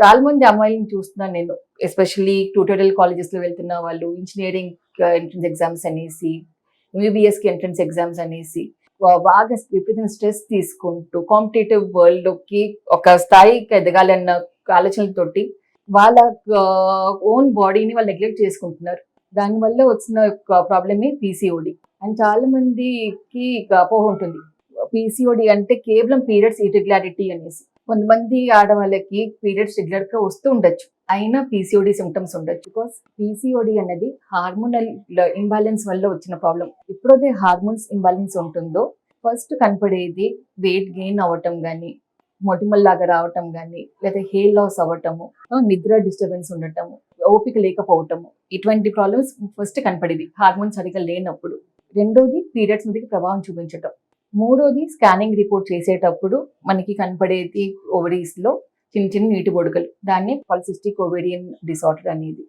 చాలా మంది అమ్మాయిలను చూస్తున్నాను నేను, ఎస్పెషల్లీ ట్యూటోరియల్ కాలేజెస్ లో వెళ్తున్న వాళ్ళు, ఇంజనీరింగ్ ఎంట్రన్స్ ఎగ్జామ్స్ అనేసి, ఎంబీబీఎస్ కి ఎంట్రన్స్ ఎగ్జామ్స్ అనేసి బాగా విపరీతంగా స్ట్రెస్ తీసుకుంటూ కాంపిటేటివ్ వరల్డ్ లోకి ఒక స్థాయికి ఎదగాలన్న ఆలోచనలతోటి వాళ్ళ ఓన్ బాడీని వాళ్ళు నెగ్లెక్ట్ చేసుకుంటున్నారు. దానివల్ల వచ్చిన ప్రాబ్లమే పీసీఓడి. అండ్ చాలా మందికి అపోహ ఉంటుంది, పీసీఓడి అంటే కేవలం పీరియడ్స్ ఇర్రెగ్యులారిటీ అనేసి. కొంతమంది ఆడవాళ్ళకి పీరియడ్స్ రెగ్యులర్ గా వస్తూ ఉండొచ్చు, అయినా పీసీఓడి సిమ్టమ్స్ ఉండొచ్చు. బికాస్ పీసీఓడి అనేది హార్మోనల్ ఇంబ్యాలెన్స్ వల్ల వచ్చిన ప్రాబ్లం. ఎప్పుడైతే హార్మోన్స్ ఇంబ్యాలెన్స్ ఉంటుందో ఫస్ట్ కనపడేది వెయిట్ గెయిన్ అవ్వటం కానీ, మొటిమల్లాగా రావటం కానీ, లేదా హెయిర్ లాస్ అవ్వటము, నిద్ర డిస్టర్బెన్స్ ఉండటము, ఓపిక లేకపోవటము, ఇటువంటి ప్రాబ్లమ్స్ ఫస్ట్ కనపడేది హార్మోన్స్ సరిగా లేనప్పుడు. రెండోది పీరియడ్స్ మీదకి ప్రభావం చూపించటం. మూడోది స్కానింగ్ రిపోర్ట్ చేసేటప్పుడు మనకి కనపడేది ఓవరీస్ లో చిన్న చిన్న నీటి బొడుగలు, దాన్ని పాలిసిస్టిక్ ఓవేరియన్ డిసార్డర్ అనేది.